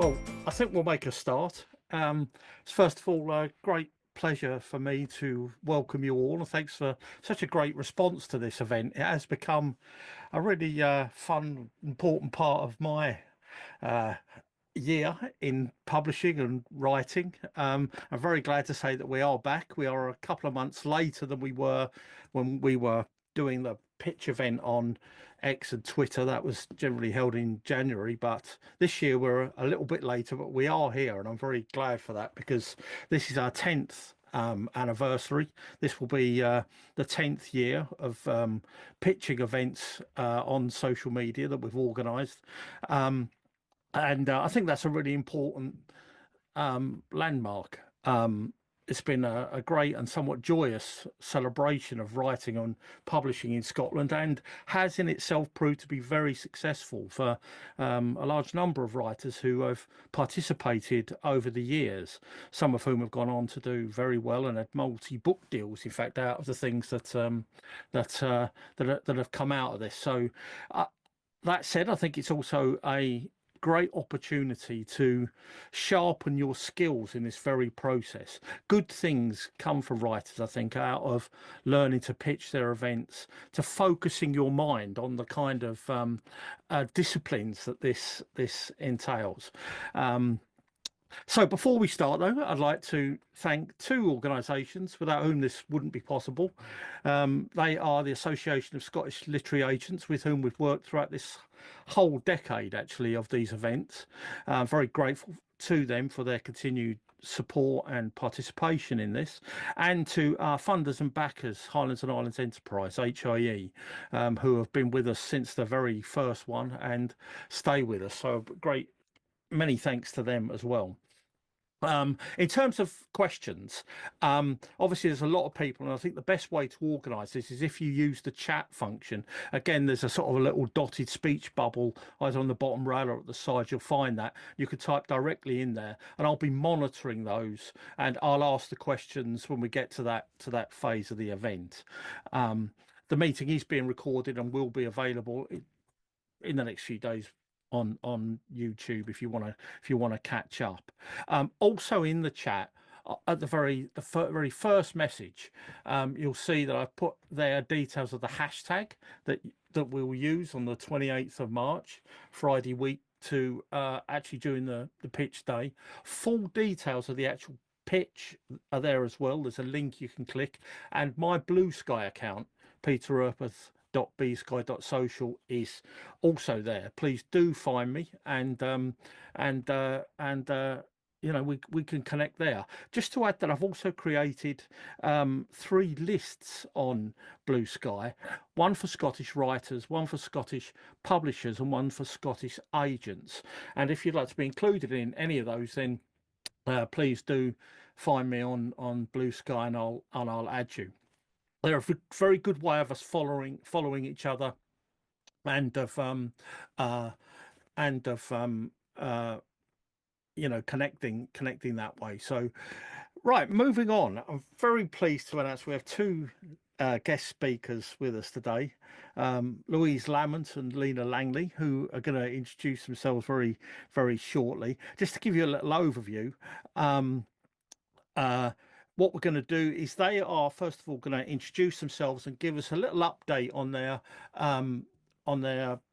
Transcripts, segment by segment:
Well, I think we'll make a start. First of all, a great pleasure for me to welcome you all, and thanks for such a great response to this event. It has become a really fun, important part of my uh, year in publishing and writing. I'm very glad to say that we are back. We are a couple of months later than we were when we were doing the pitch event on X and Twitter. That was generally held in January, but this year we're a little bit later, but we are here, and I'm very glad for that because this is our 10th anniversary. This will be the 10th year of pitching events on social media that we've organised. And I think that's a really important landmark. It's been a great and somewhat joyous celebration of writing and publishing in Scotland, and has in itself proved to be very successful for a large number of writers who have participated over the years, some of whom have gone on to do very well and had multi-book deals, in fact, out of the things that have come out of this. So that said, I think it's also a great opportunity to sharpen your skills in this very process. Good things come from writers, I think, out of learning to pitch their events, to focusing your mind on the kind of disciplines that this entails. So before we start, though, I'd like to thank two organisations without whom this wouldn't be possible. They are the Association of Scottish Literary Agents, with whom we've worked throughout this whole decade, actually, of these events. Very grateful to them for their continued support and participation in this, and to our funders and backers, Highlands and Island Enterprise, HIE, who have been with us since the very first one and stay with us. So many thanks to them as well. In terms of questions, obviously there's a lot of people, and I think the best way to organise this is if you use the chat function. Again, there's a sort of a little dotted speech bubble either on the bottom rail or at the side. You'll find that you can type directly in there, and I'll be monitoring those, and I'll ask the questions when we get to that phase of the event. The meeting is being recorded and will be available in the next few days on YouTube if you want to catch up. Also in the chat at the very first message, you'll see that I've put there details of the hashtag that we'll use on the 28th of March, Friday week, to actually during the pitch day. Full details of the actual pitch are there as well. There's a link you can click, and my Bluesky account, Peter Urpeth .bsky.social, is also there. Please do find me, and you know, we can connect there. Just to add that I've also created 3 lists on Bluesky: one for Scottish writers, one for Scottish publishers, and one for Scottish agents. And if you'd like to be included in any of those, then please do find me on Bluesky, and I'll add you. They're a very good way of us following each other, and of you know, connecting that way. So right, moving on, I'm very pleased to announce we have 2 guest speakers with us today, Louise Lamont and Lina Langlee, who are going to introduce themselves very, very shortly. Just to give you a little overview, what we're going to do is they are first of all going to introduce themselves and give us a little update on their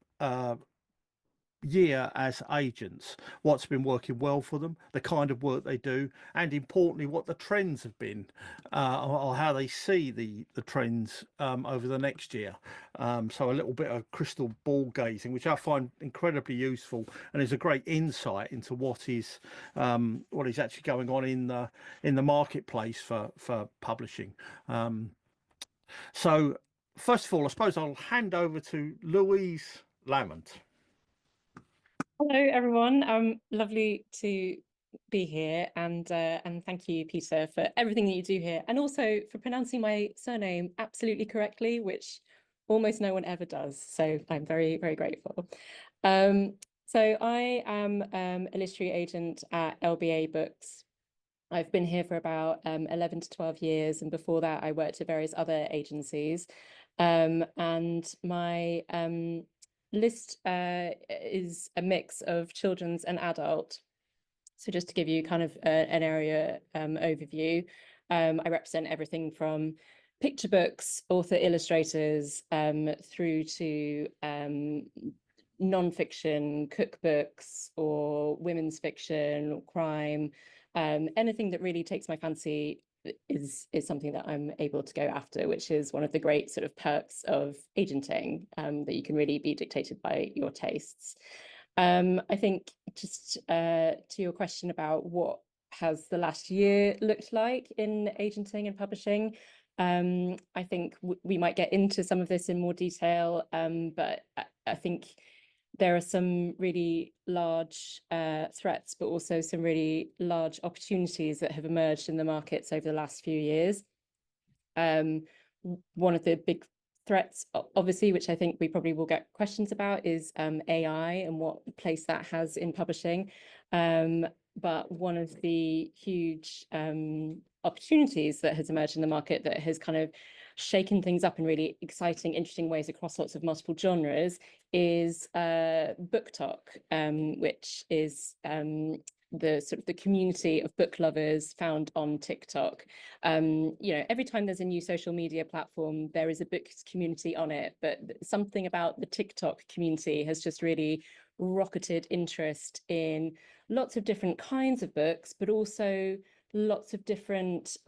year as agents, what's been working well for them, the kind of work they do, and importantly what the trends have been, or how they see the trends over the next year. So a little bit of crystal ball gazing, which I find incredibly useful and is a great insight into what is actually going on in the marketplace for publishing. So first of all, I suppose I'll hand over to Louise Lamont. Hello, everyone. Lovely to be here, and thank you, Peter, for everything that you do here, and also for pronouncing my surname absolutely correctly, which almost no one ever does. So I'm very, very grateful. So I am a literary agent at LBA Books. I've been here for about 11 to 12 years, and before that I worked at various other agencies. And my list is a mix of children's and adult. So just to give you kind of an area overview, I represent everything from picture books, author illustrators, through to non-fiction, cookbooks, or women's fiction, or crime. Anything that really takes my fancy is something that I'm able to go after, which is one of the great sort of perks of agenting, that you can really be dictated by your tastes. I think just to your question about what has the last year looked like in agenting and publishing, I think we might get into some of this in more detail, but I think there are some really large threats, but also some really large opportunities that have emerged in the markets over the last few years. One of the big threats, obviously, which I think we probably will get questions about, is AI and what place that has in publishing. But one of the huge opportunities that has emerged in the market that has kind of shaken things up in really exciting, interesting ways across lots of multiple genres is BookTok, which is the sort of the community of book lovers found on TikTok. You know, every time there's a new social media platform, there is a book community on it, but something about the TikTok community has just really rocketed interest in lots of different kinds of books, but also lots of different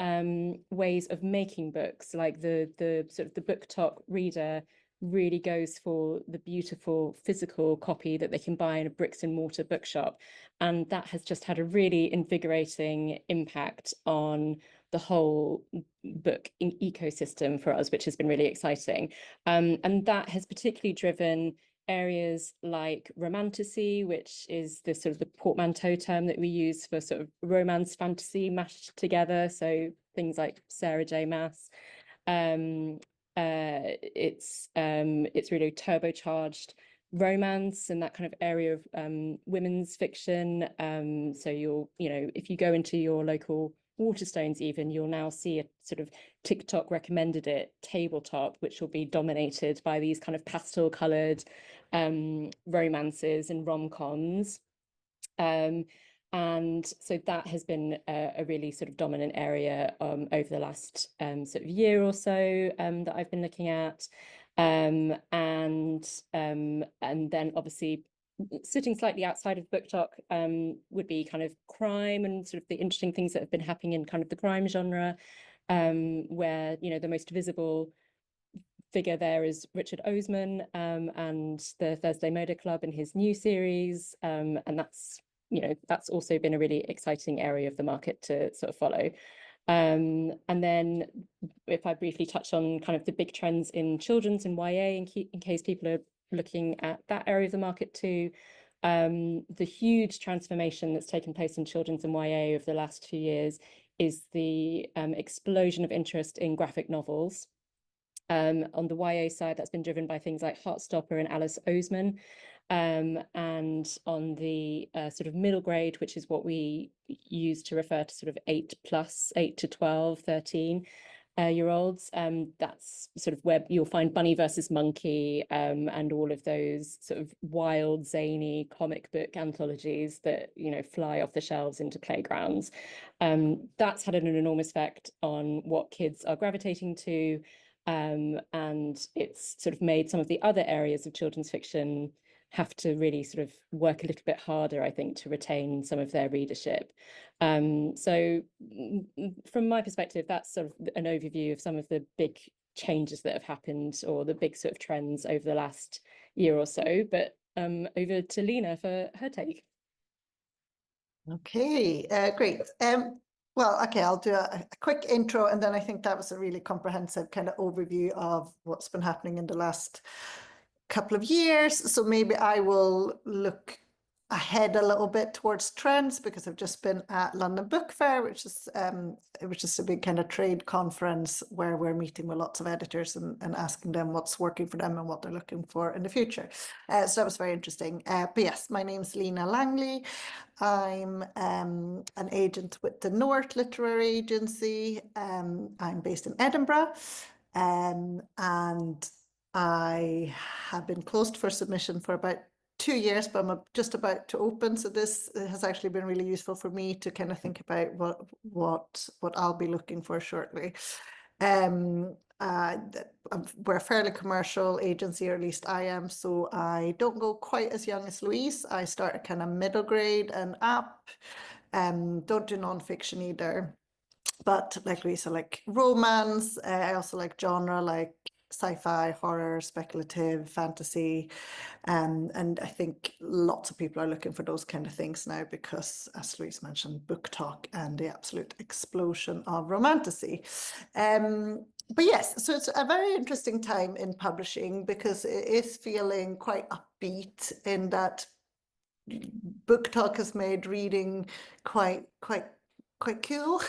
ways of making books. Like the sort of the BookTok reader really goes for the beautiful physical copy that they can buy in a bricks and mortar bookshop. And that has just had a really invigorating impact on the whole book ecosystem for us, which has been really exciting. And that has particularly driven areas like romantasy, which is the sort of the portmanteau term that we use for sort of romance fantasy mashed together. So things like Sarah J. Maas. It's really turbocharged romance and that kind of area of women's fiction. So you know, if you go into your local Waterstones even, you'll now see a sort of TikTok recommended it tabletop, which will be dominated by these kind of pastel colored romances and rom-coms. And so that has been a really sort of dominant area over the last sort of year or so that I've been looking at. And then obviously sitting slightly outside of BookTok would be kind of crime and sort of the interesting things that have been happening in kind of the crime genre, where, you know, the most visible figure there is Richard Osman and the Thursday Murder Club and his new series. And that's, you know, that's also been a really exciting area of the market to sort of follow. And then if I briefly touch on kind of the big trends in children's and YA in case people are looking at that area of the market too, the huge transformation that's taken place in children's and YA over the last few years is the explosion of interest in graphic novels. On the YA side, that's been driven by things like Heartstopper and Alice Oseman. And on the sort of middle grade, which is what we use to refer to sort of 8 to 12, 13 year olds, that's sort of where you'll find Bunny versus Monkey and all of those sort of wild, zany comic book anthologies that, you know, fly off the shelves into playgrounds. That's had an enormous effect on what kids are gravitating to. And it's sort of made some of the other areas of children's fiction have to really sort of work a little bit harder, I think, to retain some of their readership. So from my perspective, that's sort of an overview of some of the big changes that have happened or the big sort of trends over the last year or so. But over to Lina for her take. Okay, great. Well, okay, I'll do a quick intro, and then I think that was a really comprehensive kind of overview of what's been happening in the last couple of years. So maybe I will look ahead a little bit towards trends, because I've just been at London Book Fair, which is a big kind of trade conference where we're meeting with lots of editors and asking them what's working for them and what they're looking for in the future. So that was very interesting. But yes, my name's Lina Langlee. I'm an agent with the North Literary Agency. I'm based in Edinburgh, and I have been closed for submission for about 2 years, but I'm just about to open. So this has actually been really useful for me to kind of think about what I'll be looking for shortly. We're a fairly commercial agency, or at least I am, so I don't go quite as young as Louise. I start at kind of middle grade and up. Don't do nonfiction either, but like Louise, I like romance. I also like genre, like sci-fi, horror, speculative, fantasy. And I think lots of people are looking for those kind of things now because, as Louise mentioned, book talk and the absolute explosion of romantasy. But yes, so it's a very interesting time in publishing because it is feeling quite upbeat in that book talk has made reading quite cool.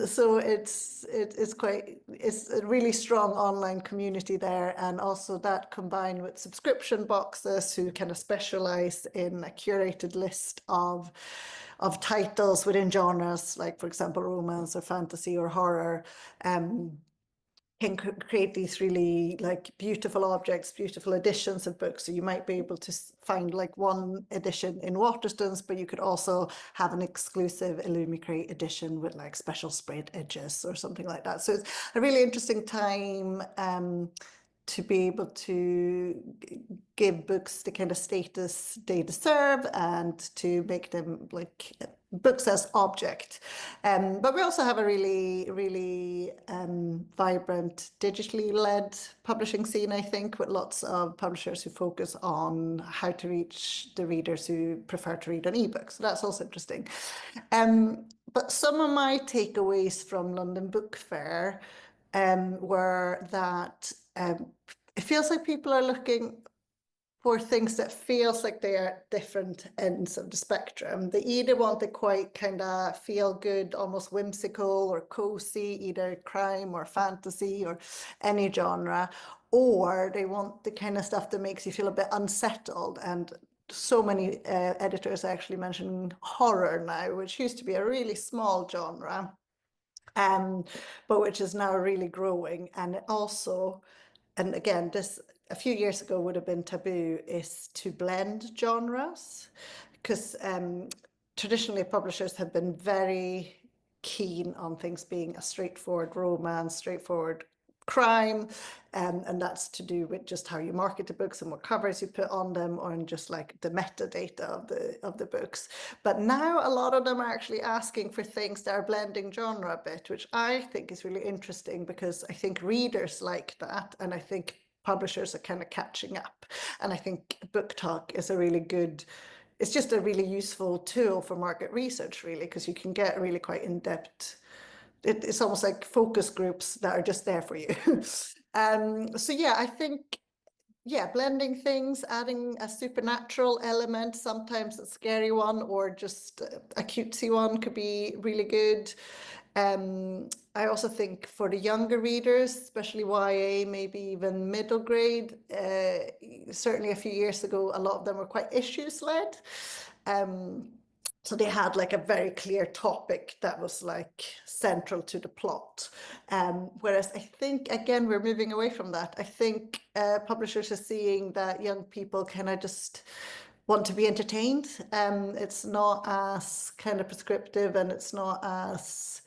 So it's a really strong online community there, and also that combined with subscription boxes who kind of specialize in a curated list of titles within genres, like for example romance or fantasy or horror, can create these really like beautiful objects, beautiful editions of books. So you might be able to find like one edition in Waterstones, but you could also have an exclusive Illumicrate edition with like special sprayed edges or something like that. So it's a really interesting time to be able to give books the kind of status they deserve and to make them like books as object. But we also have a really vibrant digitally led publishing scene, I think, with lots of publishers who focus on how to reach the readers who prefer to read on ebooks. So that's also interesting. But some of my takeaways from London Book Fair were that it feels like people are looking for things that feels like they are at different ends of the spectrum. They either want the quite kind of feel good, almost whimsical or cozy, either crime or fantasy or any genre, or they want the kind of stuff that makes you feel a bit unsettled. And so many editors actually mention horror now, which used to be a really small genre, but which is now really growing. And also, and again, this a few years ago would have been taboo, is to blend genres, because traditionally publishers have been very keen on things being a straightforward romance, straightforward crime, and that's to do with just how you market the books and what covers you put on them, or in just like the metadata of the books. But now a lot of them are actually asking for things that are blending genre a bit, which I think is really interesting because I think readers like that, and I think publishers are kind of catching up. And I think book talk is a really good, it's just a really useful tool for market research, really, because you can get really quite in-depth. It's almost like focus groups that are just there for you. So yeah, I think, yeah, blending things, adding a supernatural element, sometimes a scary one or just a cutesy one could be really good. I also think for the younger readers, especially YA, maybe even middle grade, certainly a few years ago, a lot of them were quite issues-led. So they had like a very clear topic that was like central to the plot. Whereas I think, again, we're moving away from that. I think publishers are seeing that young people kind of just want to be entertained. It's not as kind of prescriptive, and it's not as,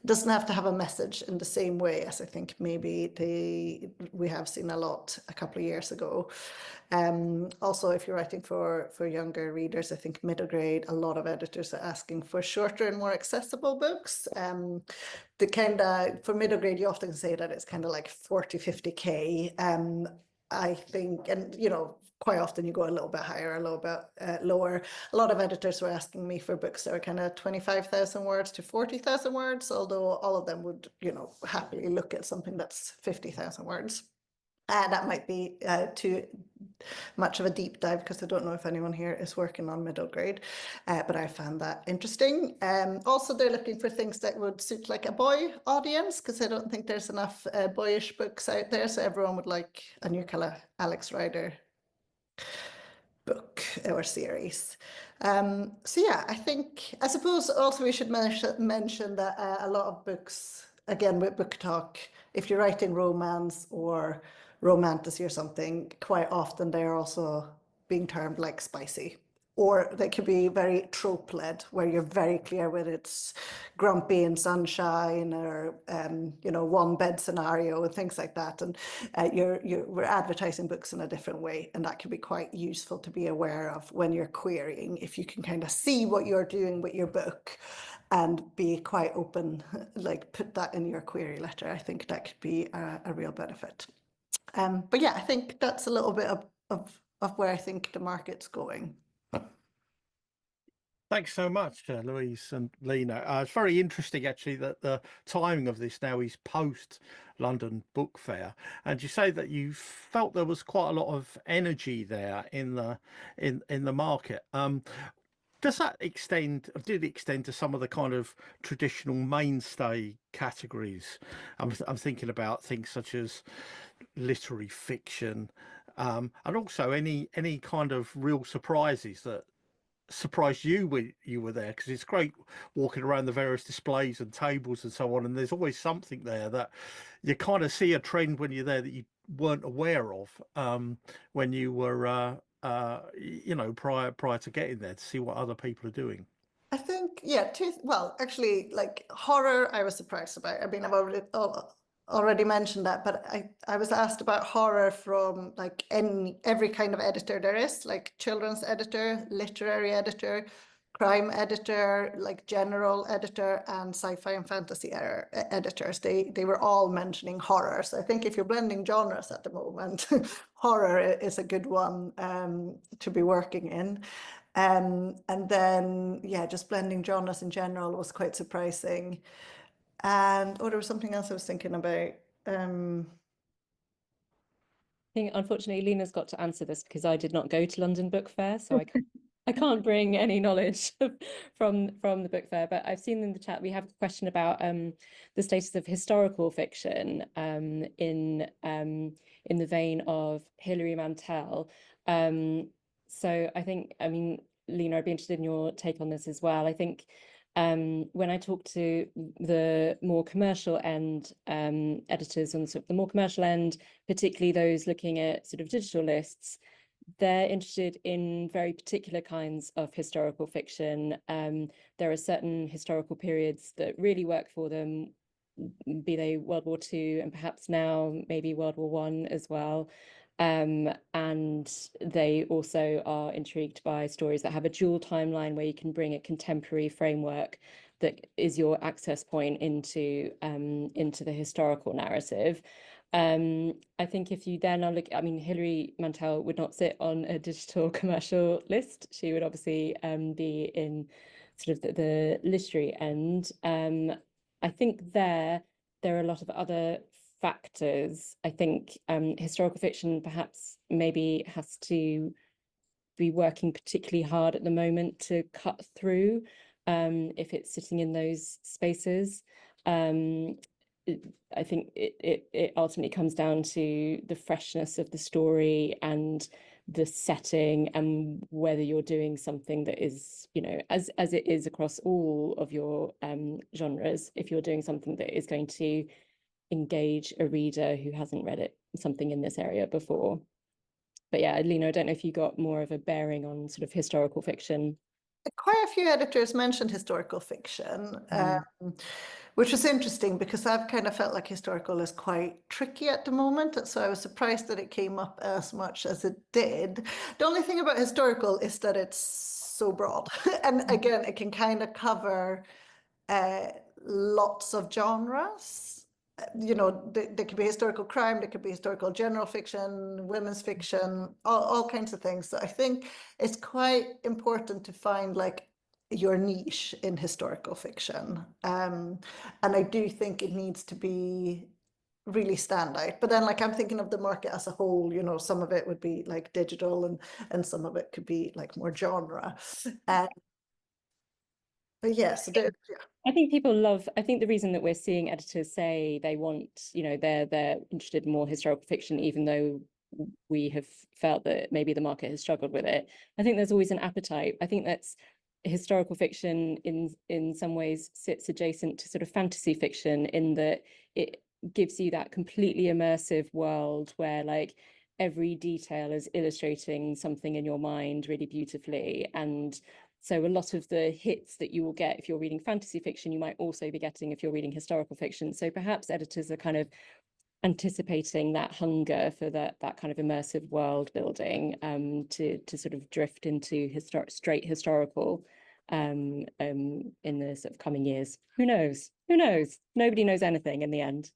doesn't have to have a message in the same way as I think maybe we have seen a lot a couple of years ago. Also, if you're writing for younger readers, I think middle grade, a lot of editors are asking for shorter and more accessible books. The kind of, for middle grade, you often say that it's kind of like 40, 50K. I think, and you know, quite often you go a little bit higher, a little bit lower. A lot of editors were asking me for books that are kind of 25,000 words to 40,000 words, although all of them would, you know, happily look at something that's 50,000 words. That might be too much of a deep dive because I don't know if anyone here is working on middle grade, but I found that interesting. Also, they're looking for things that would suit like a boy audience, because I don't think there's enough boyish books out there, so everyone would like a new kind of Alex Rider book or series. So yeah, I suppose also we should mention that a lot of books, again with book talk, if you're writing romance or romantasy or something, quite often they're also being termed like spicy. Or they could be very trope-led, where you're very clear whether it's grumpy and sunshine or one bed scenario and things like that. And we're advertising books in a different way, and that can be quite useful to be aware of when you're querying. If you can kind of see what you're doing with your book and be quite open, like put that in your query letter, I think that could be a real benefit. But yeah, I think that's a little bit of where I think the market's going. Thanks so much, Louise and Lina. It's very interesting, actually, that the timing of this now is post London Book Fair, and you say that you felt there was quite a lot of energy there in the market. Does that did it extend to some of the kind of traditional mainstay categories? I'm thinking about things such as literary fiction, and also any kind of real surprises that surprised you when you were there, because it's great walking around the various displays and tables and so on, and there's always something there that you kind of see a trend when you're there that you weren't aware of when you were prior to getting there, to see what other people are doing. I think, yeah, well, actually, like horror, I was surprised about. I mean, I've already mentioned that, but I was asked about horror from like every kind of editor there is, like children's editor, literary editor, crime editor, like general editor, and sci-fi and fantasy editors. They were all mentioning horror. So I think if you're blending genres at the moment, horror is a good one to be working in. And then, yeah, just blending genres in general was quite surprising. And there was something else I was thinking about. I think, unfortunately, Lina's got to answer this because I did not go to London Book Fair, so I can't bring any knowledge from the book fair. But I've seen in the chat we have a question about the status of historical fiction in the vein of Hilary Mantel. So I think, I mean, Lina, I'd be interested in your take on this as well. I think when I talk to the more commercial end editors on sort of the more commercial end, particularly those looking at sort of digital lists, they're interested in very particular kinds of historical fiction. There are certain historical periods that really work for them, be they World War II and perhaps now maybe World War I as well. And they also are intrigued by stories that have a dual timeline where you can bring a contemporary framework that is your access point into the historical narrative. I think if you then now look, I mean, Hilary Mantel would not sit on a digital commercial list. She would obviously be in sort of the literary end. I think there are a lot of other factors. I think historical fiction perhaps maybe has to be working particularly hard at the moment to cut through if it's sitting in those spaces. I think it ultimately comes down to the freshness of the story and the setting, and whether you're doing something that is, you know, as it is across all of your genres, if you're doing something that is going to engage a reader who hasn't read something in this area before. But yeah, Lina, I don't know if you got more of a bearing on sort of historical fiction. Quite a few editors mentioned historical fiction, which was interesting because I've kind of felt like historical is quite tricky at the moment. So I was surprised that it came up as much as it did. The only thing about historical is that it's so broad. And again, it can kind of cover lots of genres. You know, there could be historical crime, there could be historical general fiction, women's fiction, all kinds of things. So I think it's quite important to find like your niche in historical fiction. And I do think it needs to be really stand out. But then like I'm thinking of the market as a whole, you know, some of it would be like digital and some of it could be like more genre. But yes, yeah. I think people love, I think the reason that we're seeing editors say they want, you know, they're interested in more historical fiction, even though we have felt that maybe the market has struggled with it. I think there's always an appetite. I think that's historical fiction in some ways sits adjacent to sort of fantasy fiction in that it gives you that completely immersive world where like every detail is illustrating something in your mind really beautifully. And so a lot of the hits that you will get if you're reading fantasy fiction, you might also be getting if you're reading historical fiction. So perhaps editors are kind of anticipating that hunger for that kind of immersive world building, to sort of drift into straight historical in the sort of coming years. Who knows? Who knows? Nobody knows anything in the end.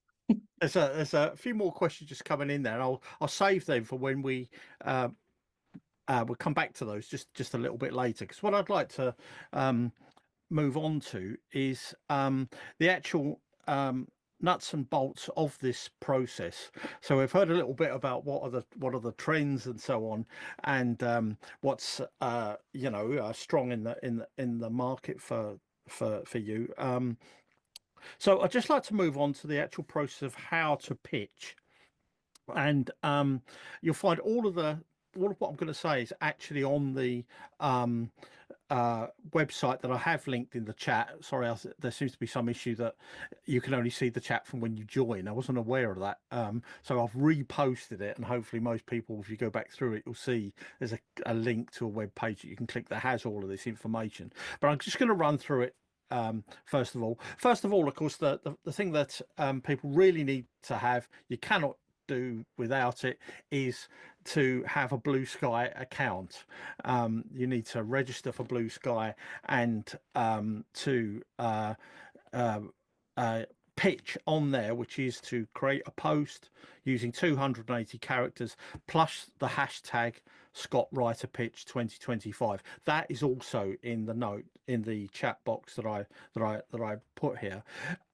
There's a few more questions just coming in there, and I'll save them for when we'll come back to those just a little bit later, because what I'd like to move on to is the actual nuts and bolts of this process. So we've heard a little bit about what are the trends and so on, and what's strong in the market for you. So I'd just like to move on to the actual process of how to pitch, and you'll find all of what I'm going to say is actually on the website that I have linked in the chat. Sorry, there seems to be some issue that you can only see the chat from when you join. I wasn't aware of that, so I've reposted it, and hopefully most people, if you go back through it, you'll see there's a link to a web page that you can click that has all of this information. But I'm just going to run through it. First of all, of course, the thing that people really need to have, you cannot do without it, is to have a Bluesky account. You need to register for Bluesky and to pitch on there, which is to create a post using 280 characters plus the hashtag Scott Writer Pitch 2025. That is also in the note in the chat box that I put here.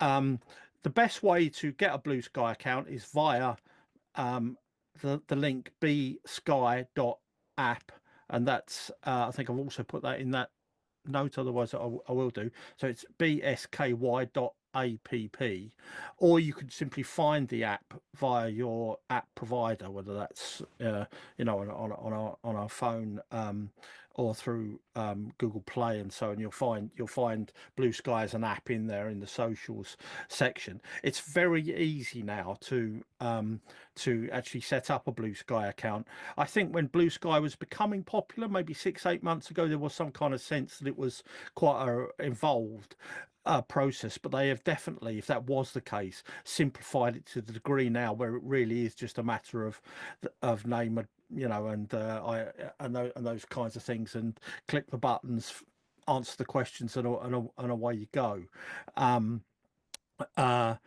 The best way to get a Bluesky account is via the link bsky.app, and that's I think I've also put that in that note, otherwise I will do. So it's bsky.app, or you could simply find the app via your app provider, whether that's on our phone or through Google Play and so on. You'll find Bluesky as an app in there in the socials section. It's very easy now to actually set up a Bluesky account. I think when Bluesky was becoming popular, maybe 6-8 months ago, there was some kind of sense that it was quite a involved process, but they have definitely, if that was the case, simplified it to the degree now where it really is just a matter of name, and those kinds of things, and click the buttons, answer the questions, and away you go. The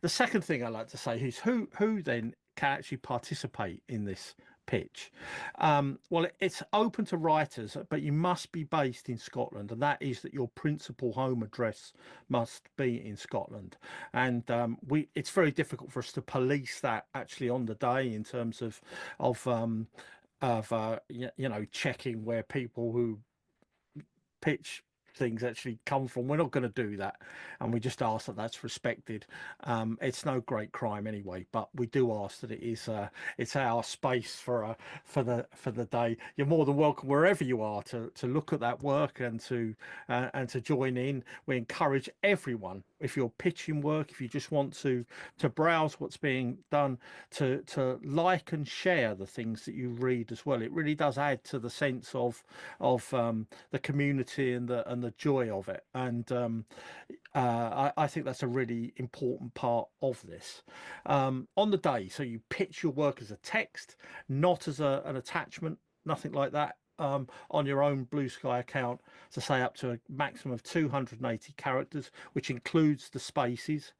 second thing I like to say is who then can actually participate in this pitch. Well, it's open to writers, but you must be based in Scotland, and that is that your principal home address must be in Scotland. And it's very difficult for us to police that actually on the day in terms of checking where people who pitch things actually come from. We're not going to do that, and we just ask that that's respected. It's no great crime anyway, but we do ask that it's our space for the day. You're more than welcome wherever you are to look at that work and to join in. We encourage everyone, if you're pitching work, if you just want to browse what's being done, to like and share the things that you read as well. It really does add to the sense of the community and the joy of it, and I think that's a really important part of this. On the day, so you pitch your work as a text, not as an attachment, nothing like that. On your own Bluesky account, to say up to a maximum of 280 characters, which includes the spaces,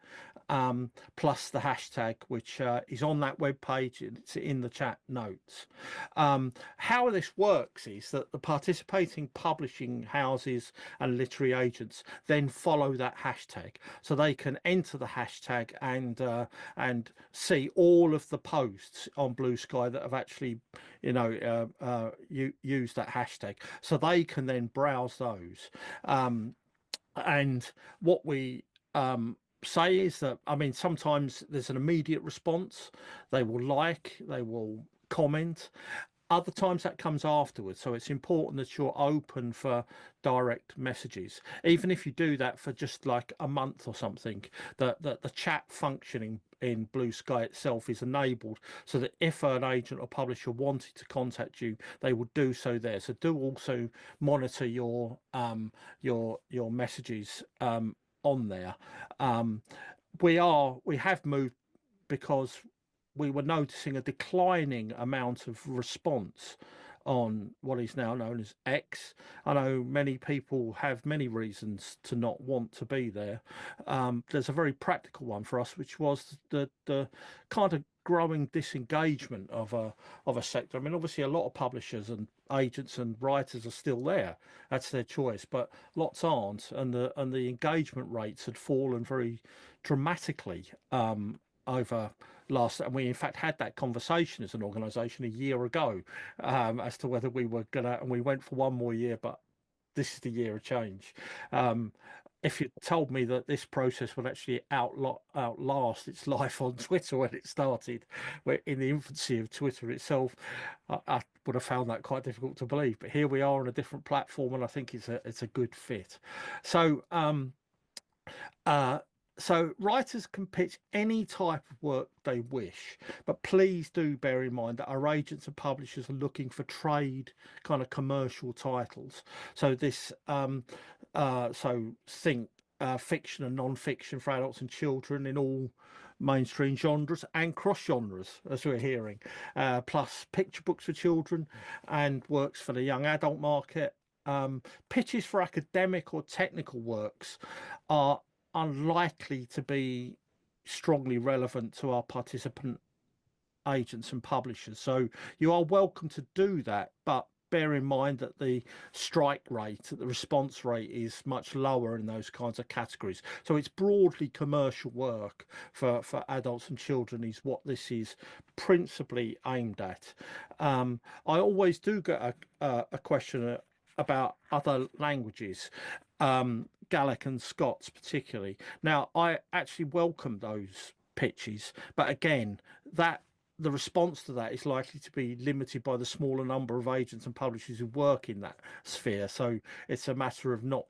plus the hashtag, which is on that web page. It's in the chat notes. How this works is that the participating publishing houses and literary agents then follow that hashtag, so they can enter the hashtag and see all of the posts on Bluesky that have actually use that hashtag, so they can then browse those. And what we say is that, I mean, sometimes there's an immediate response. They will comment, Other times that comes afterwards. So it's important that you're open for direct messages. Even if you do that for just like a month or something, that the chat functioning in Bluesky itself is enabled so that if an agent or publisher wanted to contact you, they would do so there. So do also monitor your messages on there. We have moved because we were noticing a declining amount of response on what is now known as X. I know many people have many reasons to not want to be there. There's a very practical one for us, which was the kind of growing disengagement of a sector. I mean, obviously a lot of publishers and agents and writers are still there. That's their choice, but lots aren't, and the engagement rates had fallen very dramatically over last, and we in fact had that conversation as an organization a year ago as to whether we were gonna, and we went for one more year, but this is the year of change. If you told me that this process would actually outlast its life on Twitter when it started, in the infancy of Twitter itself, I would have found that quite difficult to believe. But here we are on a different platform, and I think it's a good fit. So so writers can pitch any type of work they wish, but please do bear in mind that our agents and publishers are looking for trade kind of commercial titles. So this, so think fiction and non-fiction for adults and children in all mainstream genres and cross genres, as we're hearing, plus picture books for children and works for the young adult market. Pitches for academic or technical works are unlikely to be strongly relevant to our participant agents and publishers. So you are welcome to do that, but bear in mind that the strike rate, the response rate is much lower in those kinds of categories. So it's broadly commercial work for adults and children is what this is principally aimed at. I always do get a question about other languages, Gaelic and Scots particularly. Now, I actually welcome those pitches, but again, the response to that is likely to be limited by the smaller number of agents and publishers who work in that sphere. So it's a matter of not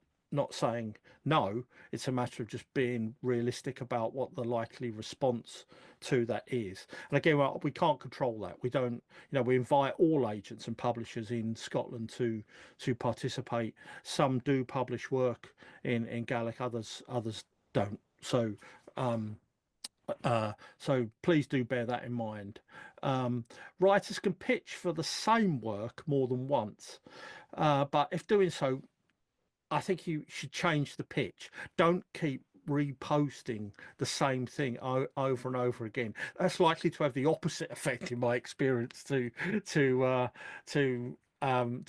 saying no, it's a matter of just being realistic about what the likely response to that is. And again, well, we can't control that. We don't, we invite all agents and publishers in Scotland to participate. Some do publish work in Gaelic, others don't. So so please do bear that in mind. Writers can pitch for the same work more than once, but if doing so, I think you should change the pitch. Don't keep reposting the same thing over and over again. That's likely to have the opposite effect, in my experience, to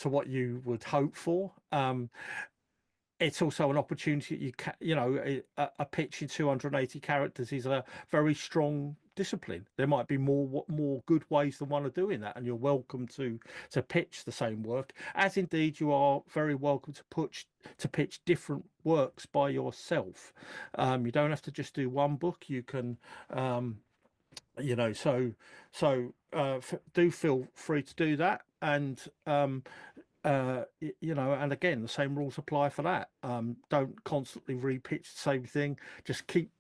what you would hope for. It's also an opportunity. A pitch in 280 characters is a very strong discipline. There might be more good ways than one of doing that, and you're welcome to pitch the same work, as indeed you are very welcome to pitch different works by yourself. You don't have to just do one book. You can do feel free to do that, and and again, the same rules apply for that. Don't constantly repitch the same thing. Just keep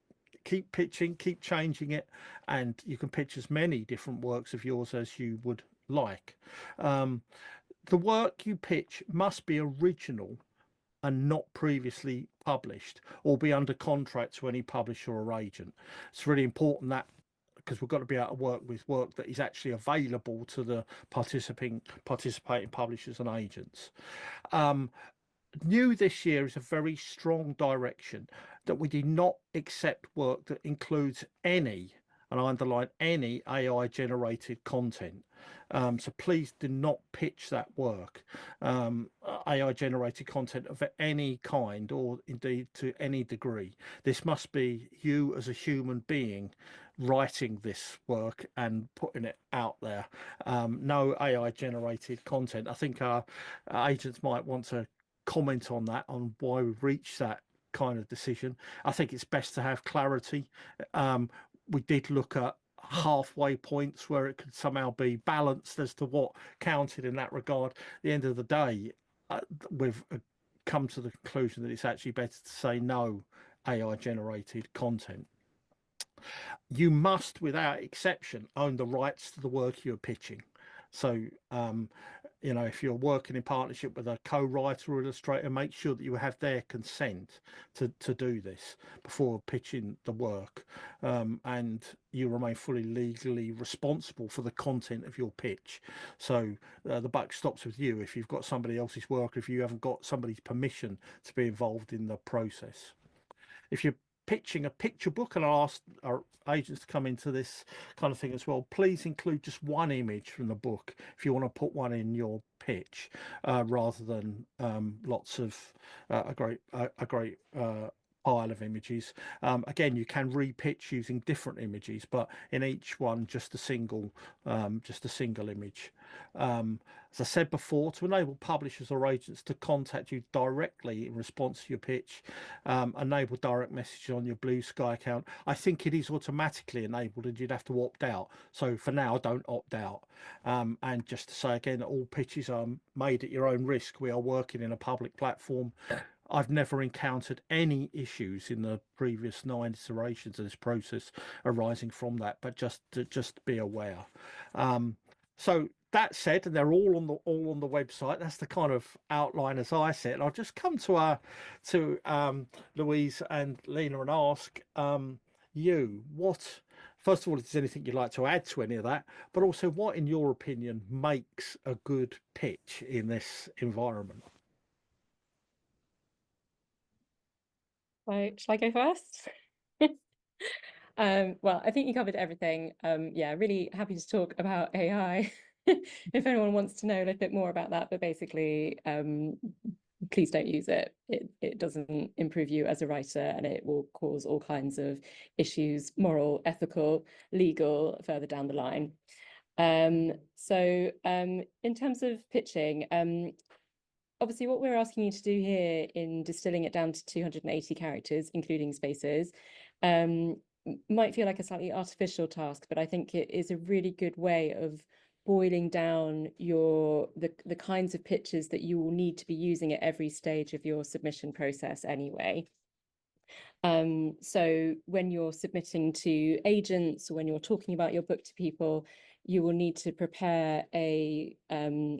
pitching, keep changing it, and you can pitch as many different works of yours as you would like. The work you pitch must be original and not previously published, or be under contract to any publisher or agent. It's really important that, because we've got to be able to work with work that is actually available to the participating publishers and agents. New this year is a very strong direction that we do not accept work that includes any, and I underline any, AI generated content. So please do not pitch that work, AI generated content of any kind, or indeed to any degree. This must be you as a human being writing this work and putting it out there. No AI generated content. I think our agents might want to comment on that, on why we've reached that kind of decision. I think it's best to have clarity. We did look at halfway points where it could somehow be balanced as to what counted in that regard. At the end of the day, we've come to the conclusion that it's actually better to say no AI generated content. You must, without exception, own the rights to the work you're pitching. So, you know, if you're working in partnership with a co-writer or illustrator, make sure that you have their consent to do this before pitching the work, and you remain fully legally responsible for the content of your pitch. So the buck stops with you if you've got somebody else's work, if you haven't got somebody's permission to be involved in the process. If you're pitching a picture book, and I'll ask our agents to come into this kind of thing as well, please include just one image from the book if you want to put one in your pitch, rather than lots of a great pile of images. Again, you can repitch using different images, but in each one just a single image. As I said before, to enable publishers or agents to contact you directly in response to your pitch, enable direct messaging on your Bluesky account. I think it is automatically enabled and you'd have to opt out. So for now, don't opt out. And just to say again, all pitches are made at your own risk. We are working in a public platform. I've never encountered any issues in the previous 9 iterations of this process arising from that, but just be aware. So that said, and they're all on the website. That's the kind of outline as I see it. And I'll just come to Louise and Lina and ask you what. First of all, if there's anything you'd like to add to any of that, but also what, in your opinion, makes a good pitch in this environment? So, shall I go first? Well, I think you covered everything. Yeah, really happy to talk about AI if anyone wants to know a little bit more about that. But basically, please don't use it. It doesn't improve you as a writer, and it will cause all kinds of issues, moral, ethical, legal, further down the line. So in terms of pitching, obviously, what we're asking you to do here in distilling it down to 280 characters, including spaces, might feel like a slightly artificial task, but I think it is a really good way of boiling down the kinds of pitches that you will need to be using at every stage of your submission process anyway. So when you're submitting to agents, or when you're talking about your book to people, you will need to prepare a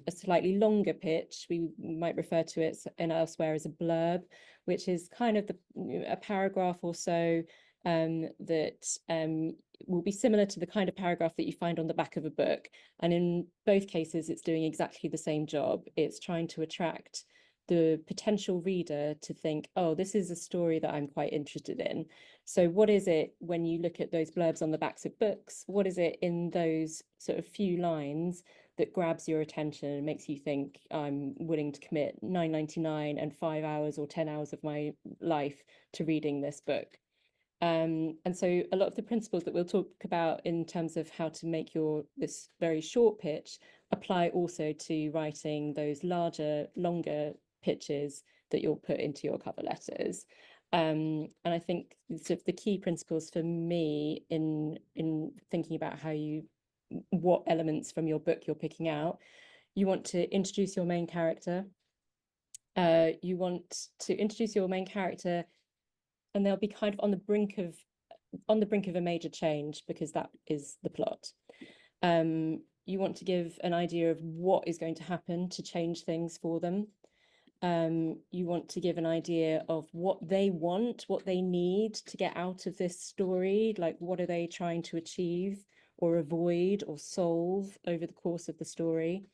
slightly longer pitch. We might refer to it elsewhere as a blurb, which is kind of a paragraph or so that will be similar to the kind of paragraph that you find on the back of a book. And in both cases, it's doing exactly the same job. It's trying to attract the potential reader to think, oh, this is a story that I'm quite interested in. So what is it when you look at those blurbs on the backs of books? What is it in those sort of few lines that grabs your attention and makes you think, I'm willing to commit $9.99 and 5 hours or 10 hours of my life to reading this book? And so a lot of the principles that we'll talk about in terms of how to make this very short pitch apply also to writing those larger, longer pitches that you'll put into your cover letters. And I think sort of the key principles for me in thinking about what elements from your book you're picking out, you want to introduce your main character. You want to introduce your main character, and they'll be kind of on the brink of a major change, because that is the plot. You want to give an idea of what is going to happen to change things for them. You want to give an idea of what they want, what they need to get out of this story, like what are they trying to achieve or avoid or solve over the course of the story.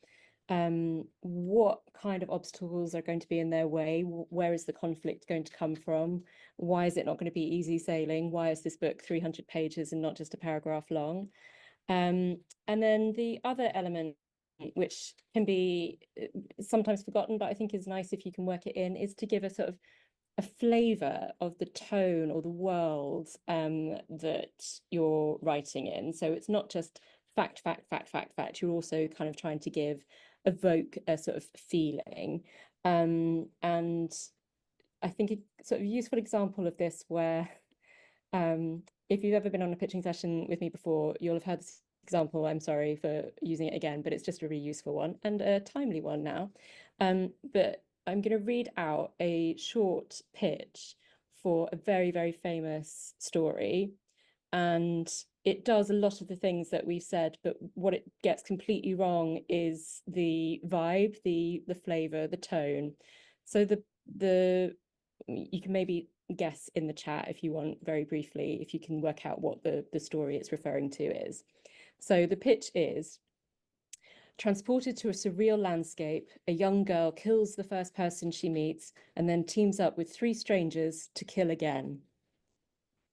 What kind of obstacles are going to be in their way? Where is the conflict going to come from? Why is it not going to be easy sailing? Why is this book 300 pages and not just a paragraph long? And then the other element, which can be sometimes forgotten, but I think is nice if you can work it in, is to give a sort of a flavor of the tone or the world that you're writing in. So it's not just fact. You're also kind of trying to evoke a sort of feeling. And I think a sort of useful example of this where if you've ever been on a pitching session with me before, you'll have heard this example. I'm sorry for using it again, but it's just a really useful one and a timely one now. But I'm going to read out a short pitch for a very, very famous story. And it does a lot of the things that we've said, but what it gets completely wrong is the vibe, the flavor, the tone. So you can maybe guess in the chat if you want, very briefly, if you can work out what the story it's referring to is. So the pitch is: transported to a surreal landscape, a young girl kills the first person she meets and then teams up with 3 strangers to kill again.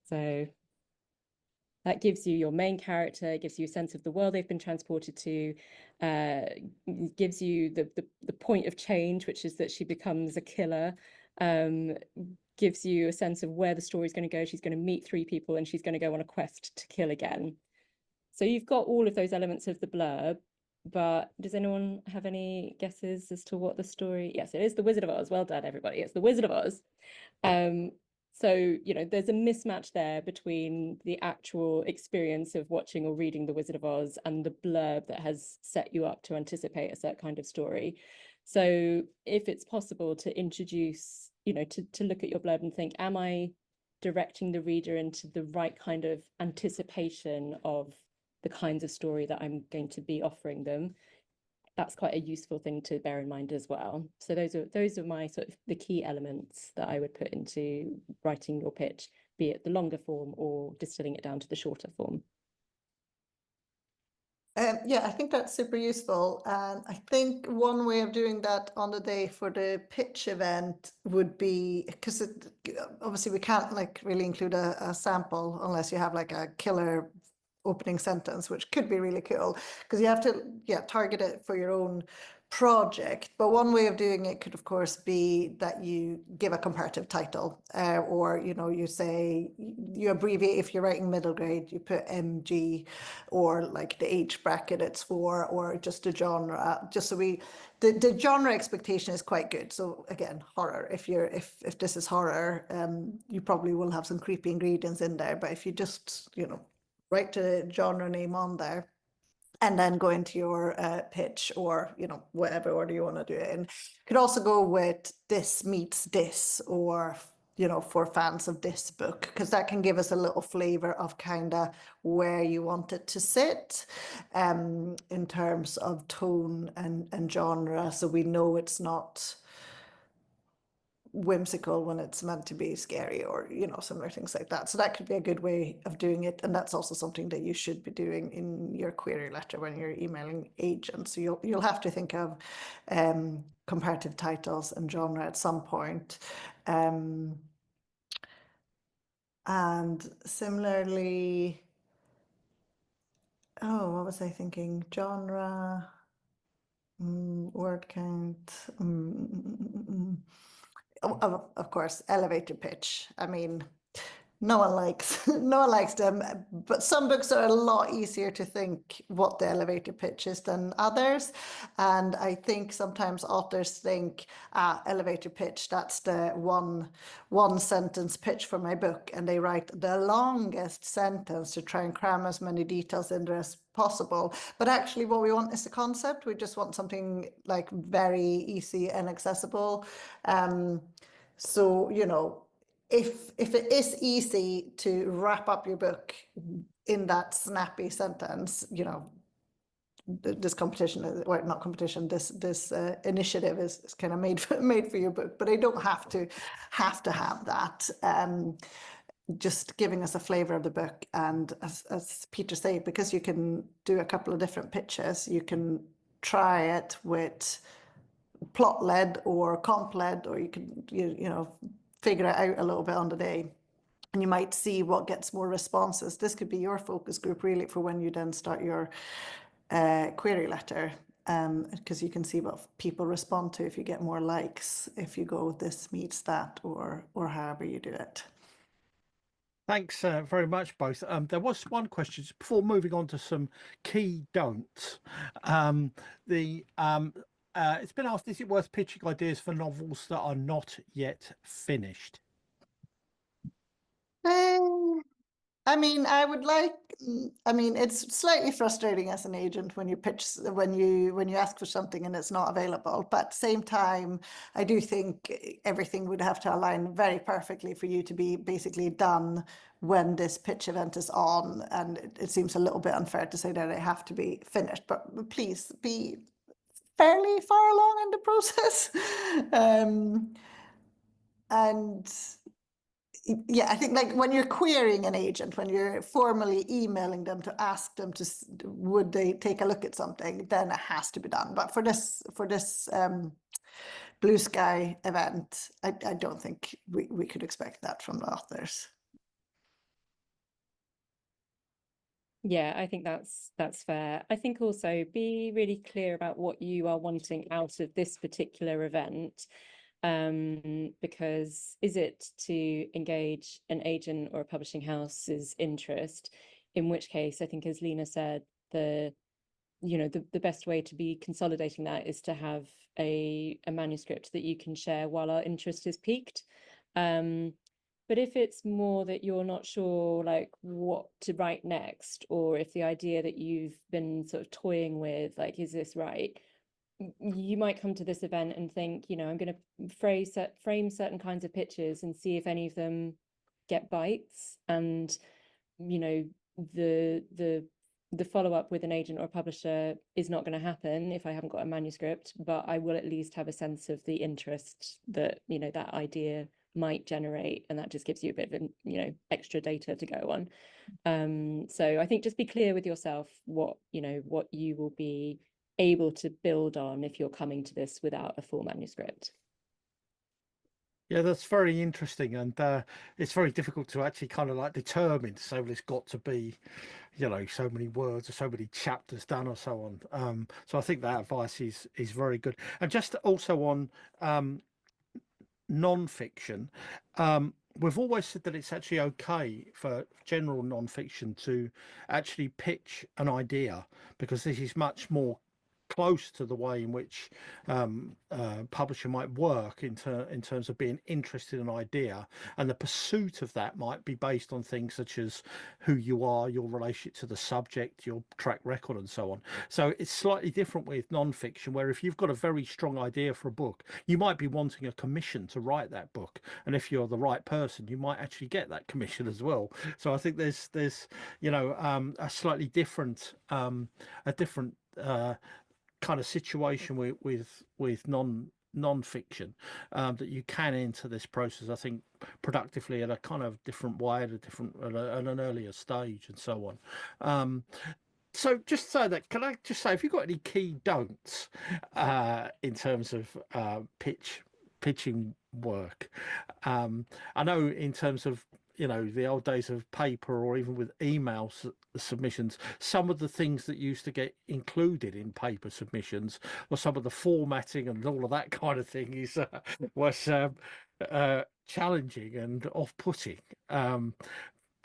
So that gives you your main character, gives you a sense of the world they've been transported to, gives you the point of change, which is that she becomes a killer, gives you a sense of where the story's going to go. She's going to meet 3 people and she's going to go on a quest to kill again. So you've got all of those elements of the blurb, but does anyone have any guesses as to what the story? Yes, it is The Wizard of Oz. Well done, everybody. It's The Wizard of Oz. So, you know, there's a mismatch there between the actual experience of watching or reading The Wizard of Oz and the blurb that has set you up to anticipate a certain kind of story. So if it's possible to introduce, you know, to look at your blurb and think, am I directing the reader into the right kind of anticipation of the kinds of story that I'm going to be offering them? That's quite a useful thing to bear in mind as well. So those are my sort of the key elements that I would put into writing your pitch, be it the longer form or distilling it down to the shorter form. Yeah, I think that's super useful. And I think one way of doing that on the day for the pitch event would be, because obviously we can't like really include a sample unless you have like a killer opening sentence, which could be really cool, because you have to target it for your own project. But one way of doing it could of course be that you give a comparative title, or you know, you say, you abbreviate. If you're writing middle grade, you put MG, or like the age bracket it's for, or just a genre, just so the genre expectation is quite good. So again, horror, if this is horror, you probably will have some creepy ingredients in there, but if you just, you know, write the genre name on there and then go into your pitch, or, you know, whatever order you want to do it in. You could also go with this meets this, or, you know, for fans of this book, because that can give us a little flavor of kind of where you want it to sit in terms of tone and genre, so we know it's not whimsical when it's meant to be scary, or, you know, similar things like that. So that could be a good way of doing it, and that's also something that you should be doing in your query letter when you're emailing agents. So you'll have to think of comparative titles and genre at some point, and similarly, what was I thinking? Genre, word count. Of course, elevator pitch. I mean, no one likes them, but some books are a lot easier to think what the elevator pitch is than others. And I think sometimes authors think, elevator pitch, that's the one sentence pitch for my book, and they write the longest sentence to try and cram as many details in there as possible. But actually what we want is the concept. We just want something like very easy and accessible. So, you know, if it is easy to wrap up your book in that snappy sentence, you know, this competition, or not competition, this initiative is kind of made for your book, but I don't have to have that. Just giving us a flavor of the book, and as Peter said, because you can do a couple of different pitches, you can try it with plot led or comp led, or you can you know, figure it out a little bit on the day, and you might see what gets more responses. This could be your focus group really for when you then start your query letter, because you can see what people respond to if you get more likes, if you go this meets that, or however you do it. Thanks very much, both. There was one question before moving on to some key don'ts. It's been asked, is it worth pitching ideas for novels that are not yet finished? I mean, it's slightly frustrating as an agent when you pitch, when you ask for something and it's not available. But at the same time, I do think everything would have to align very perfectly for you to be basically done when this pitch event is on. And it seems a little bit unfair to say that they have to be finished, but please be fairly far along in the process. And yeah, I think like when you're querying an agent, when you're formally emailing them to ask them to would they take a look at something, then it has to be done. But for this Bluesky event, I don't think we could expect that from the authors. Yeah, I think that's fair. I think also be really clear about what you are wanting out of this particular event. Because is it to engage an agent or a publishing house's interest? In which case, I think, as Lina said, the best way to be consolidating that is to have a manuscript that you can share while our interest is piqued. But if it's more that you're not sure like what to write next, or if the idea that you've been sort of toying with, like, is this right? You might come to this event and think, I'm going to frame certain kinds of pitches and see if any of them get bites. And, the follow-up with an agent or a publisher is not going to happen if I haven't got a manuscript, but I will at least have a sense of the interest that, that idea might generate. And that just gives you a bit of, extra data to go on. So I think just be clear with yourself what you will be able to build on if you're coming to this without a full manuscript. Yeah, that's very interesting, and it's very difficult to actually kind of like determine. So it's got to be, so many words or so many chapters done or so on. So I think that advice is very good. And just also on non-fiction, we've always said that it's actually okay for general non-fiction to actually pitch an idea, because this is much more close to the way in which publisher might work in terms of being interested in an idea, and the pursuit of that might be based on things such as who you are, your relationship to the subject, your track record, and so on. So it's slightly different with non-fiction, where if you've got a very strong idea for a book, you might be wanting a commission to write that book, and if you're the right person, you might actually get that commission as well. So I think there's a slightly different kind of situation with non-fiction that you can enter this process, I think, productively at a kind of different way, at an earlier stage, and so on. So just so that, can I just say, have you got any key don'ts in terms of pitching work? I know in terms of the old days of paper, or even with email submissions, some of the things that used to get included in paper submissions, or some of the formatting and all of that kind of thing, was challenging and off-putting.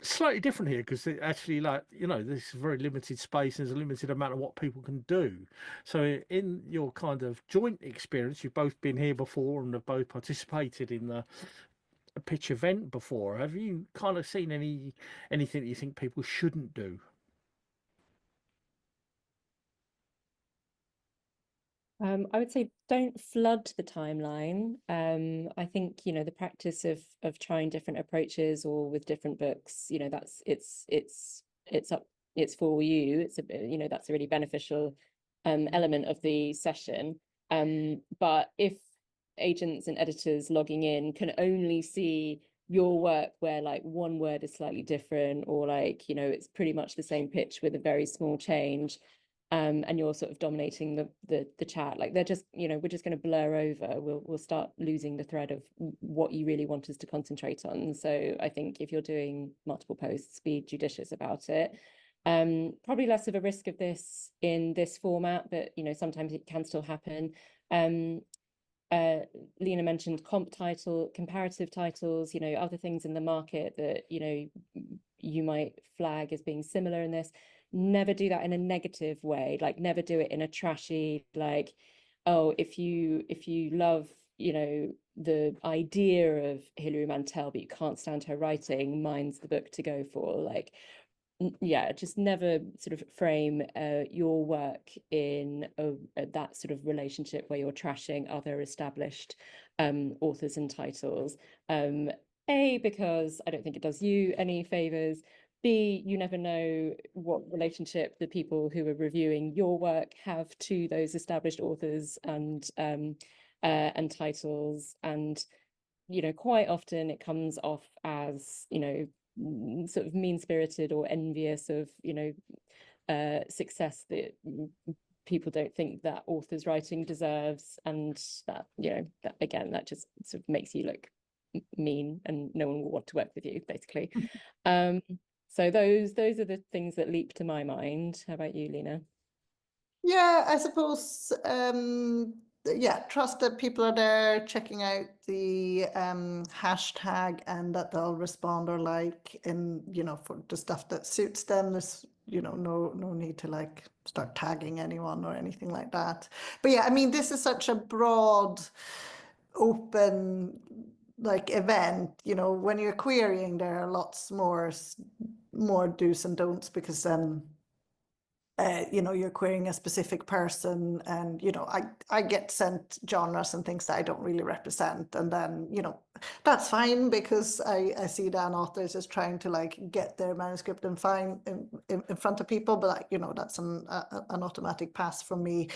Slightly different here, because it actually, this is very limited space, and there's a limited amount of what people can do. So in your kind of joint experience, you've both been here before and have both participated in the pitch event before. Have you kind of seen anything that you think people shouldn't do? I would say don't flood the timeline. I think, the practice of trying different approaches or with different books, it's for you. That's a really beneficial element of the session. But if agents and editors logging in can only see your work where like one word is slightly different, or like, it's pretty much the same pitch with a very small change, and you're sort of dominating the chat, like they're just, we're just going to blur over. We'll start losing the thread of what you really want us to concentrate on. So I think if you're doing multiple posts, be judicious about it. Probably less of a risk of this in this format, but sometimes it can still happen. Lina mentioned comparative titles, other things in the market that you might flag as being similar in this. Never do that in a negative way. Like, never do it in a trashy, like, oh, if you love the idea of Hilary Mantel, but you can't stand her writing, mine's the book to go for. Like, yeah, just never sort of frame your work in that sort of relationship where you're trashing other established authors and titles. A, because I don't think it does you any favors. B, you never know what relationship the people who are reviewing your work have to those established authors and titles. And, you know, quite often it comes off as, you know, sort of mean-spirited or envious of, you know, success that people don't think that author's writing deserves. And that, you know, that, again, that just sort of makes you look mean and no one will want to work with you, basically. So those are the things that leap to my mind. How about you, Lina? Yeah, I suppose, yeah, trust that people are there checking out the hashtag and that they'll respond or like in, you know, for the stuff that suits them. There's, you know, no need to like start tagging anyone or anything like that. But yeah, I mean, this is such a broad, open like event, you know, when you're querying, there are lots more do's and don'ts, because you know, you're querying a specific person, and you know, I get sent genres and things that I don't really represent, and then, you know, that's fine, because I see that an author is just trying to like get their manuscript in front of people, but you know, that's an automatic pass from me.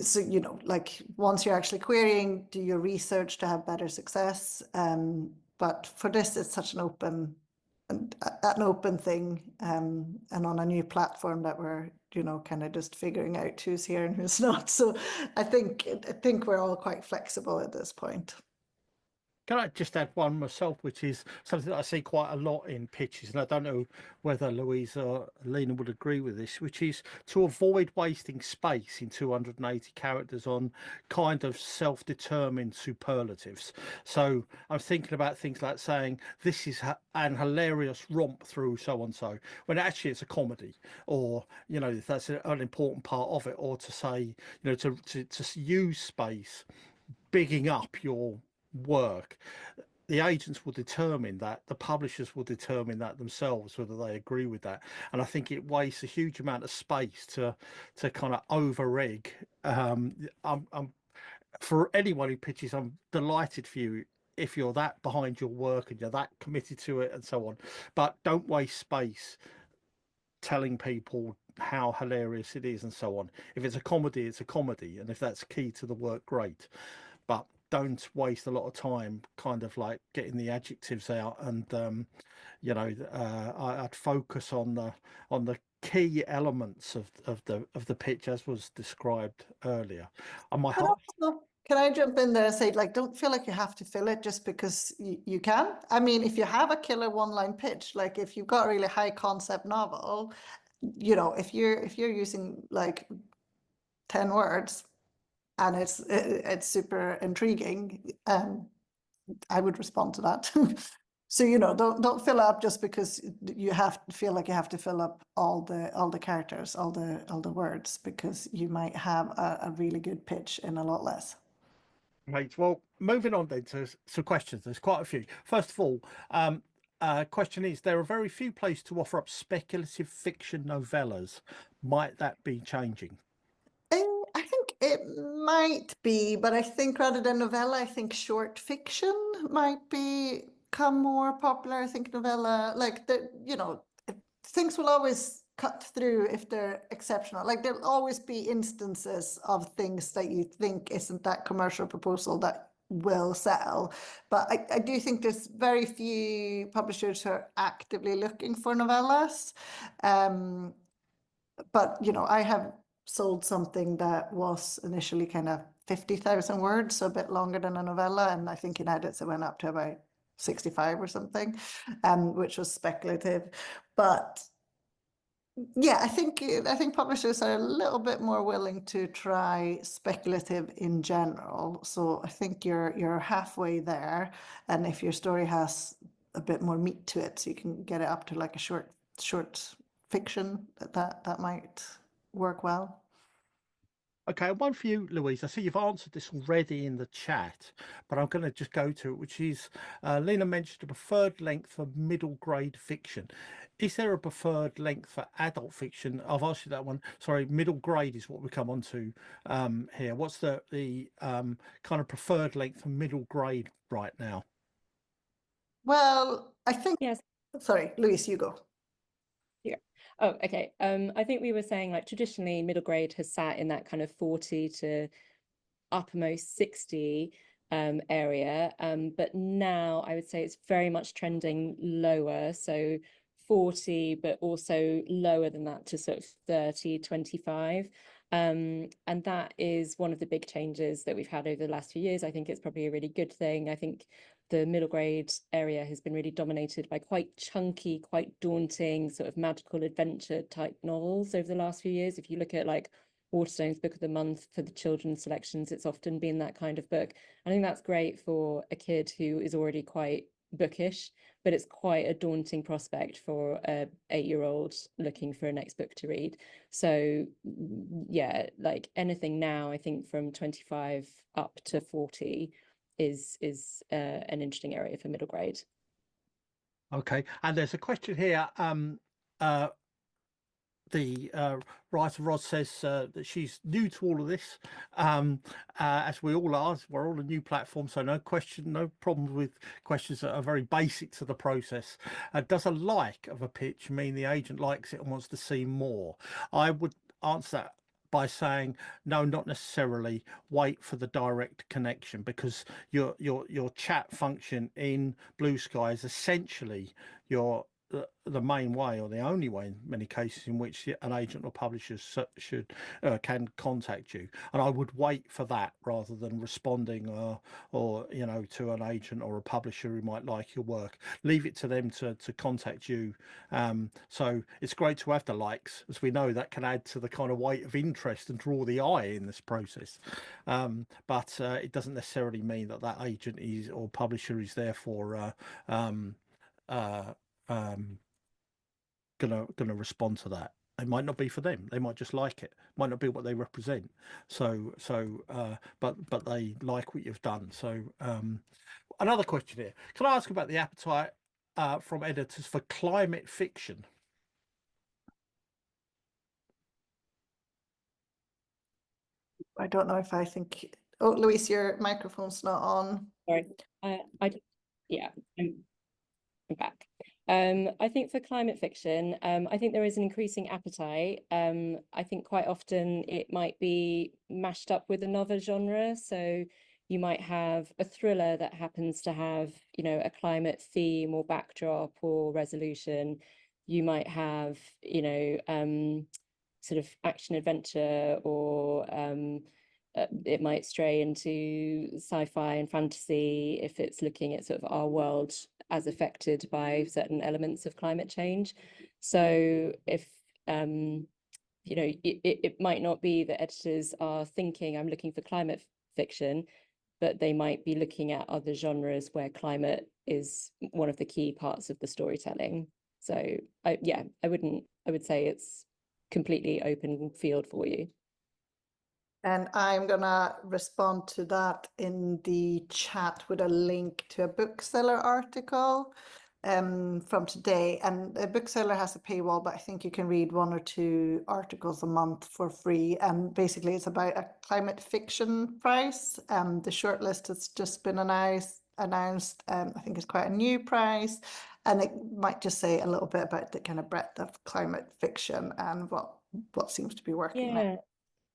So, you know, like once you're actually querying, do your research to have better success. But for this, it's such an open thing, and on a new platform that we're, you know, kind of just figuring out who's here and who's not. So I think we're all quite flexible at this point. Can I just add one myself, which is something that I see quite a lot in pitches, and I don't know whether Louise or Lina would agree with this, which is to avoid wasting space in 280 characters on kind of self-determined superlatives. So I'm thinking about things like saying this is an hilarious romp through so-and-so, when actually it's a comedy, or, you know, that's an important part of it, or to say, you know, to use space bigging up your work. The agents will determine that, the publishers will determine that themselves, whether they agree with that. And I think it wastes a huge amount of space to kind of over egg. For anyone who pitches, I'm delighted for you if you're that behind your work and you're that committed to it and so on, but don't waste space telling people how hilarious it is and so on. If it's a comedy, it's a comedy, and if that's key to the work, great. But don't waste a lot of time kind of like getting the adjectives out, and you know, I'd focus on the key elements of the pitch as was described earlier. On my heart, can I jump in there and say, like, don't feel like you have to fill it just because you can. I mean, if you have a killer one-line pitch, like if you've got a really high concept novel, you know, if you're using like 10 words and it's super intriguing, I would respond to that. So, you know, don't fill up just because you have to feel like you have to fill up all the characters, all the words, because you might have a really good pitch in a lot less. right. Well, moving on then to some questions. There's quite a few. First of all, question is, there are very few places to offer up speculative fiction novellas. Might that be changing? I think it might be, but I think rather than novella, I think short fiction might become more popular. I think novella, like you know, things will always cut through if they're exceptional. Like there'll always be instances of things that you think isn't that commercial proposal that will sell. But I do think there's very few publishers who are actively looking for novellas. But, you know, I have sold something that was initially kind of 50,000 words, so a bit longer than a novella. And I think in edits it went up to about 65 or something, which was speculative. But yeah, I think publishers are a little bit more willing to try speculative in general. So I think you're halfway there. And if your story has a bit more meat to it, so you can get it up to like a short fiction, that might work well. Okay, one for you, Louise. I see you've answered this already in the chat, but I'm going to just go to it, which is Lina mentioned a preferred length for middle grade fiction. Is there a preferred length for adult fiction? I've asked you that one. Sorry, middle grade is what we come on to here. What's the kind of preferred length for middle grade right now? Well, I think, Yes. sorry, Louise, you go. Yeah. Oh, okay. I think we were saying like traditionally middle grade has sat in that kind of 40 to uppermost 60 area. But now I would say it's very much trending lower. So 40, but also lower than that to sort of 30, 25. And that is one of the big changes that we've had over the last few years. I think it's probably a really good thing. I think the middle grade area has been really dominated by quite chunky, quite daunting sort of magical adventure type novels over the last few years. If you look at like Waterstone's Book of the Month for the children's selections, it's often been that kind of book. I think that's great for a kid who is already quite bookish, but it's quite a daunting prospect for a 8-year-old looking for a next book to read. So yeah, like anything now, I think from 25 up to 40 is an interesting area for middle grade. Okay, and there's a question here. The writer Rod says that she's new to all of this, as we all are. We're all a new platform, so no problem with questions that are very basic to the process. Does a like of a pitch mean the agent likes it and wants to see more? I would answer that by saying no, not necessarily. Wait for the direct connection, because your chat function in Bluesky is essentially the main way, or the only way in many cases, in which an agent or publisher can contact you. And I would wait for that rather than responding or to an agent or a publisher who might like your work. Leave it to them to contact you. So it's great to have the likes, as we know that can add to the kind of weight of interest and draw the eye in this process. But it doesn't necessarily mean that agent is or publisher is therefore gonna respond to that. It might not be for them. They might just like it. Might not be what they represent. But they like what you've done. So another question here. Can I ask about the appetite from editors for climate fiction? I don't know if I think, oh, Louise, your microphone's not on. Sorry, yeah, I'm back. I think for climate fiction, I think there is an increasing appetite. I think quite often it might be mashed up with another genre. So you might have a thriller that happens to have, a climate theme or backdrop or resolution. You might have, sort of action adventure, or it might stray into sci-fi and fantasy if it's looking at sort of our world as affected by certain elements of climate change. So if it might not be that editors are thinking I'm looking for climate fiction, but they might be looking at other genres where climate is one of the key parts of the storytelling. So I would say it's completely open field for you. And I'm gonna respond to that in the chat with a link to a bookseller article from today. And the bookseller has a paywall, but I think you can read 1 or 2 articles a month for free. And basically it's about a climate fiction prize. The shortlist has just been announced. I think it's quite a new prize. And it might just say a little bit about the kind of breadth of climate fiction and what seems to be working now.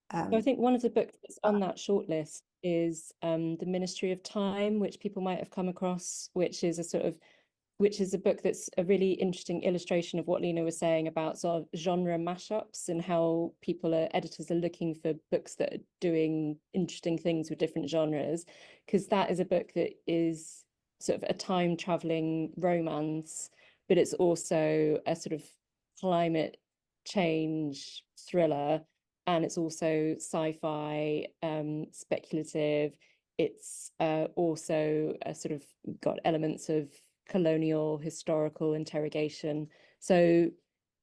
So I think one of the books that's on that shortlist is The Ministry of Time, which people might have come across, which is a book that's a really interesting illustration of what Lina was saying about sort of genre mashups and how editors are looking for books that are doing interesting things with different genres, because that is a book that is sort of a time traveling romance, but it's also a sort of climate change thriller. And it's also sci-fi, speculative. It's also a sort of got elements of colonial historical interrogation. So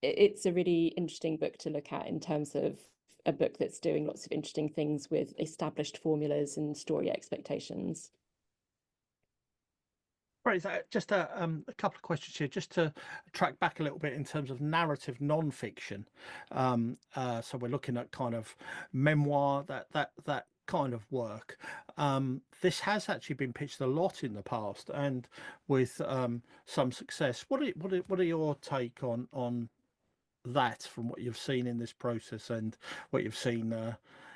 it's a really interesting book to look at in terms of a book that's doing lots of interesting things with established formulas and story expectations. Right, just a couple of questions here, just to track back a little bit in terms of narrative non-fiction. So we're looking at kind of memoir, that kind of work. This has actually been pitched a lot in the past, and with some success. What are your take on that from what you've seen in this process and what you've seen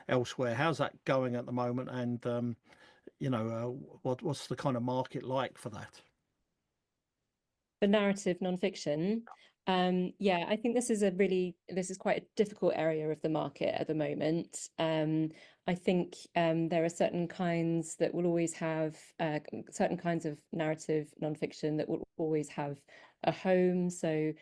elsewhere? How's that going at the moment? And what's the kind of market like for that? For narrative nonfiction, yeah, I think this is quite a difficult area of the market at the moment. I think there are certain kinds that will always have certain kinds of narrative nonfiction that will always have a home. So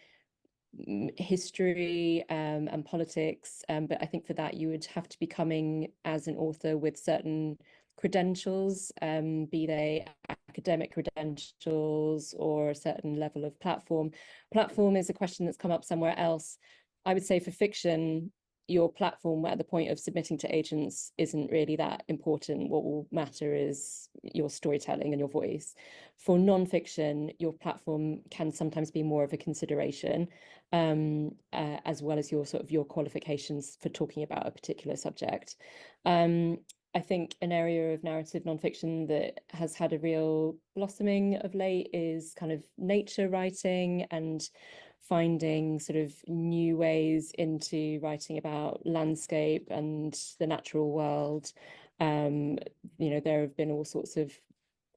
history and politics, but I think for that you would have to be coming as an author with certain credentials, be they academic credentials or a certain level of platform. Platform is a question that's come up somewhere else. I would say for fiction, your platform at the point of submitting to agents isn't really that important. What will matter is your storytelling and your voice. For non-fiction, your platform can sometimes be more of a consideration, as well as your qualifications for talking about a particular subject. I think an area of narrative nonfiction that has had a real blossoming of late is kind of nature writing and finding sort of new ways into writing about landscape and the natural world. There have been all sorts of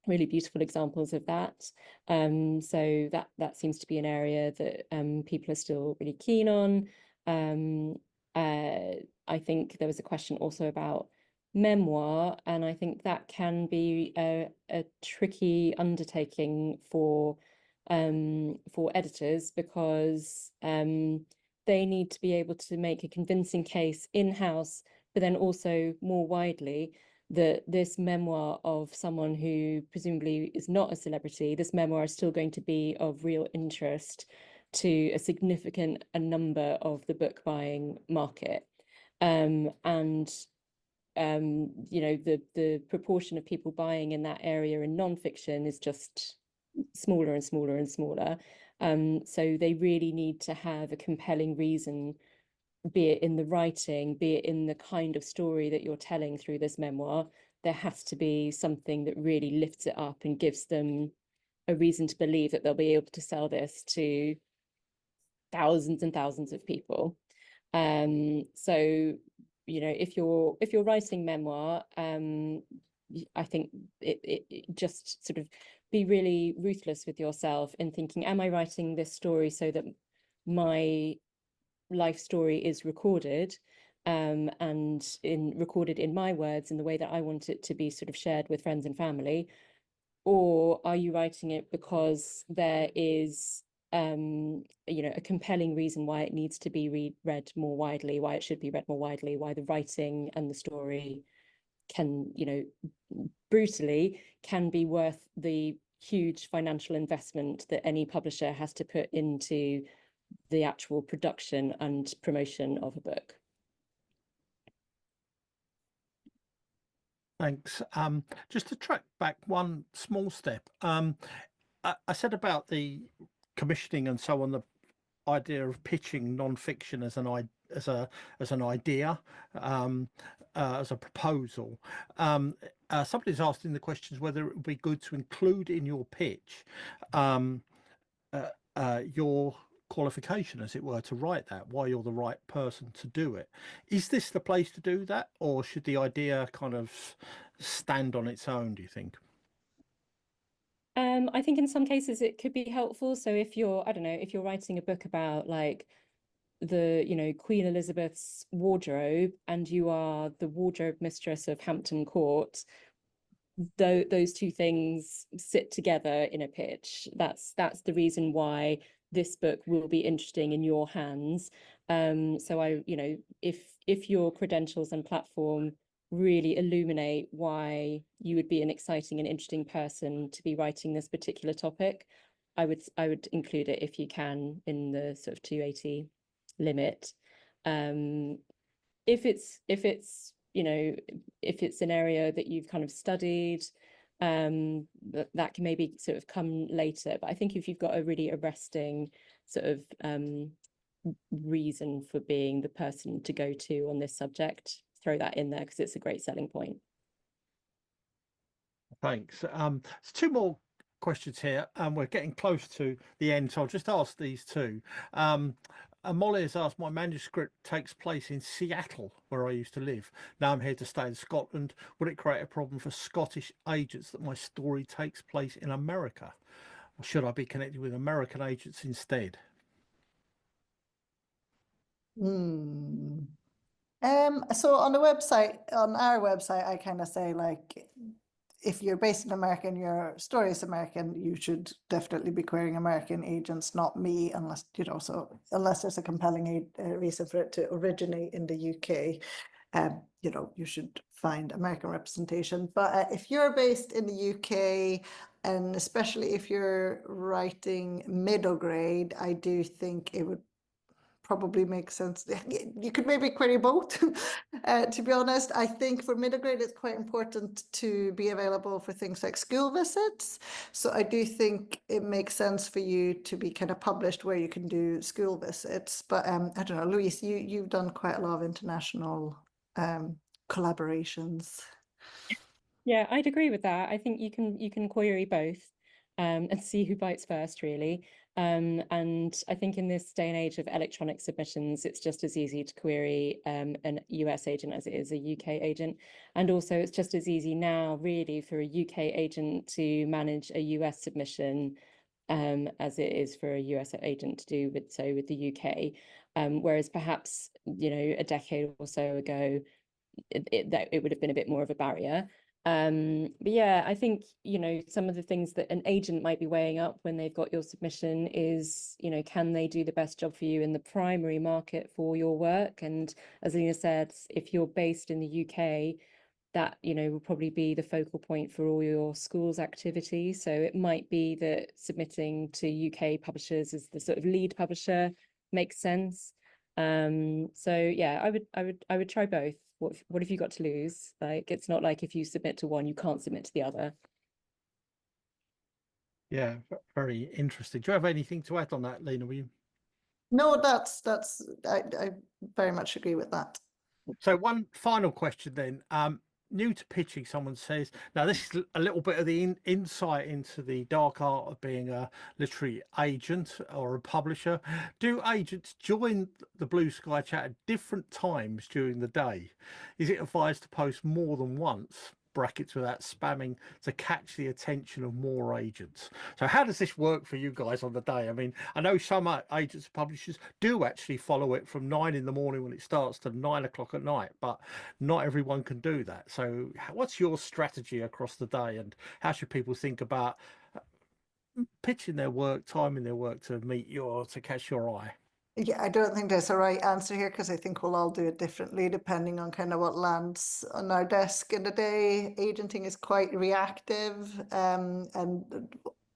really beautiful examples of that. So that seems to be an area that people are still really keen on. I think there was a question also about memoir, and I think that can be a tricky undertaking for editors, because they need to be able to make a convincing case in-house, but then also more widely, that this memoir of someone who presumably is not a celebrity, this memoir is still going to be of real interest to a significant number of the book buying market. The proportion of people buying in that area in non-fiction is just smaller and smaller and smaller. So they really need to have a compelling reason, be it in the writing, be it in the kind of story that you're telling through this memoir. There has to be something that really lifts it up and gives them a reason to believe that they'll be able to sell this to thousands and thousands of people. So if you're writing memoir, I think it just sort of be really ruthless with yourself in thinking, am I writing this story so that my life story is recorded, and recorded in my words in the way that I want it to be sort of shared with friends and family? Or are you writing it because there is a compelling reason why it needs to be read more widely, why it should be read more widely, why the writing and the story can, brutally, can be worth the huge financial investment that any publisher has to put into the actual production and promotion of a book. Thanks. Just to track back one small step, I said about the commissioning and so on, the idea of pitching non-fiction as an idea, as a proposal. Somebody's asking the questions whether it would be good to include in your pitch your qualification, as it were, to write that, why you're the right person to do it. Is this the place to do that, or should the idea kind of stand on its own, do you think? I think in some cases it could be helpful. So if you're, I don't know, if you're writing a book about like the Queen Elizabeth's wardrobe, and you are the wardrobe mistress of Hampton Court, those two things sit together in a pitch. That's the reason why this book will be interesting in your hands. So if your credentials and platform really illuminate why you would be an exciting and interesting person to be writing this particular topic, I would include it if you can in the sort of 280 limit. if it's you know, if it's an area that you've kind of studied, that can maybe sort of come later. But I think if you've got a really arresting sort of reason for being the person to go to on this subject, throw that in there because it's a great selling point. Thanks. There's two more questions here, and we're getting close to the end, so I'll just ask these two. Molly has asked, my manuscript takes place in Seattle, where I used to live. Now I'm here to stay in Scotland. Would it create a problem for Scottish agents that my story takes place in America? Or should I be connected with American agents instead? So on the website, on our website, I kind of say, like, if you're based in America and your story is American, you should definitely be querying American agents, not me, unless, you know, so unless there's a compelling reason for it to originate in the UK, you know, you should find American representation. But if you're based in the UK, and especially if you're writing middle grade, I do think it would probably makes sense. You could maybe query both. To be honest, I think for middle grade, it's quite important to be available for things like school visits. So I do think it makes sense for you to be kind of published where you can do school visits. But I don't know, Louise, you've done quite a lot of international collaborations. Yeah, I'd agree with that. I think you can query both and see who bites first, really. And I think in this day and age of electronic submissions, it's just as easy to query an US agent as it is a UK agent. And also it's just as easy now, really, for a UK agent to manage a US submission as it is for a US agent to do with the UK. Whereas perhaps, you know, a decade or so ago, it would have been a bit more of a barrier. But yeah, I think, you know, some of the things that an agent might be weighing up when they've got your submission is, you know, can they do the best job for you in the primary market for your work? And as Lina said, if you're based in the UK, that, you know, will probably be the focal point for all your school's activities. So it might be that submitting to UK publishers as the sort of lead publisher makes sense. So yeah, I would try both. What have you got to lose? Like, it's not like if you submit to one, you can't submit to the other. Yeah, very interesting. Do you have anything to add on that, Lina? Will you? No, I very much agree with that. So one final question then. New to pitching, someone says, now this is a little bit of the insight into the dark art of being a literary agent or a publisher. Do agents join the Blue Sky chat at different times during the day? Is it advised to post more than once, brackets, without spamming, to catch the attention of more agents? So how does this work for you guys on the day? I mean, I know some agents and publishers do actually follow it from 9 in the morning when it starts to 9 o'clock at night, but not everyone can do that. So what's your strategy across the day, and how should people think about pitching their work, timing their work to catch your eye? Yeah, I don't think there's a right answer here because I think we'll all do it differently depending on kind of what lands on our desk in the day. Agenting is quite reactive, and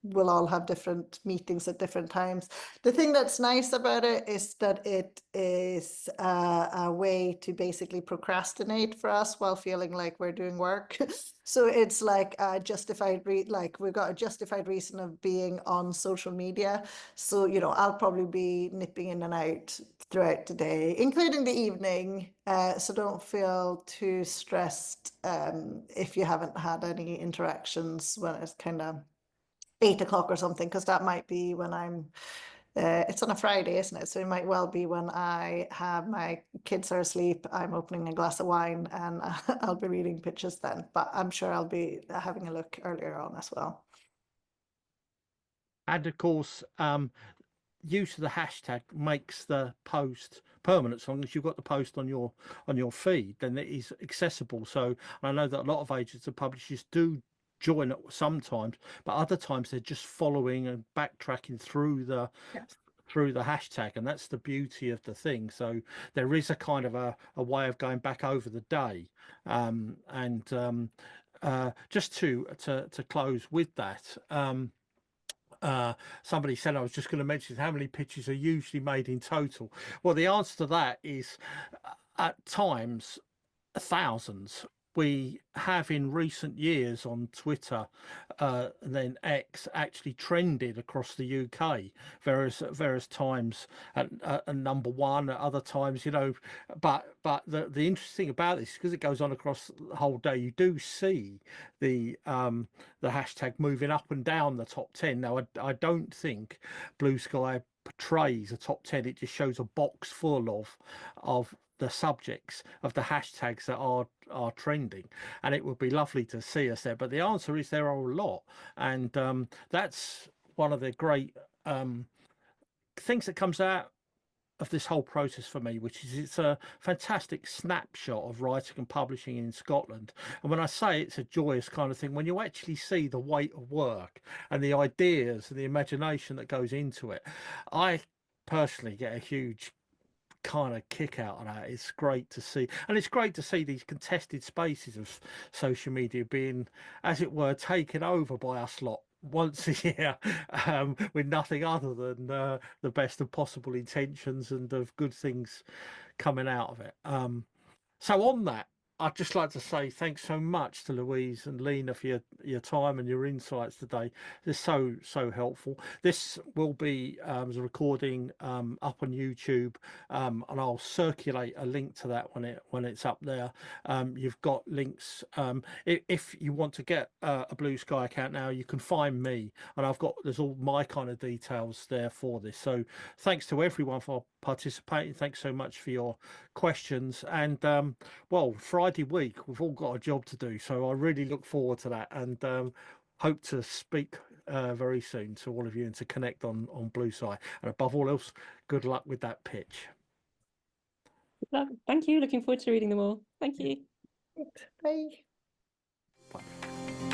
we'll all have different meetings at different times. The thing that's nice about it is that it is a way to basically procrastinate for us while feeling like we're doing work. So it's like a justified like we've got a justified reason of being on social media. So, you know, I'll probably be nipping in and out throughout the day, including the evening. So don't feel too stressed if you haven't had any interactions when it's kind of 8 o'clock or something, because that might be when I'm it's on a Friday, isn't it? So it might well be when I have my kids are asleep, I'm opening a glass of wine, and I'll be reading pitches then. But I'm sure I'll be having a look earlier on as well. And of course, use of the hashtag makes the post permanent. As long as you've got the post on your feed, then it is accessible. So I know that a lot of agents and publishers do join it sometimes, but other times they're just following and backtracking through the hashtag, and that's the beauty of the thing. So there is a kind of a way of going back over the day, just to close with that. Somebody said, I was just going to mention how many pitches are usually made in total. Well, the answer to that is at times thousands. We have in recent years on Twitter, and then X, actually trended across the UK various times at number one, at other times, you know. But the interesting about this, because it goes on across the whole day, you do see the hashtag moving up and down the top 10. Now, I don't think Blue Sky portrays a top 10. It just shows a box full of the subjects of the hashtags that are trending, and it would be lovely to see us there. But the answer is there are a lot, and that's one of the great things that comes out of this whole process for me, which is it's a fantastic snapshot of writing and publishing in Scotland. And when I say it's a joyous kind of thing, when you actually see the weight of work and the ideas and the imagination that goes into it, I personally get a huge kind of kick out of that. It's great to see, and it's great to see these contested spaces of social media being, as it were, taken over by us lot once a year, with nothing other than the best of possible intentions and of good things coming out of it. So on that, I'd just like to say thanks so much to Louise and Lina for your time and your insights today. It's so helpful. This will be as a recording up on YouTube, and I'll circulate a link to that when it's up there. You've got links. If you want to get a Blue Sky account now, you can find me, and there's all my kind of details there for this. So thanks to everyone for participating. Thanks so much for your questions, and well, Friday week we've all got a job to do, so I really look forward to that, and hope to speak very soon to all of you and to connect on Blue Sky. And above all else, good luck with that pitch. Thank you. Looking forward to reading them all. Thank you. Bye. Bye.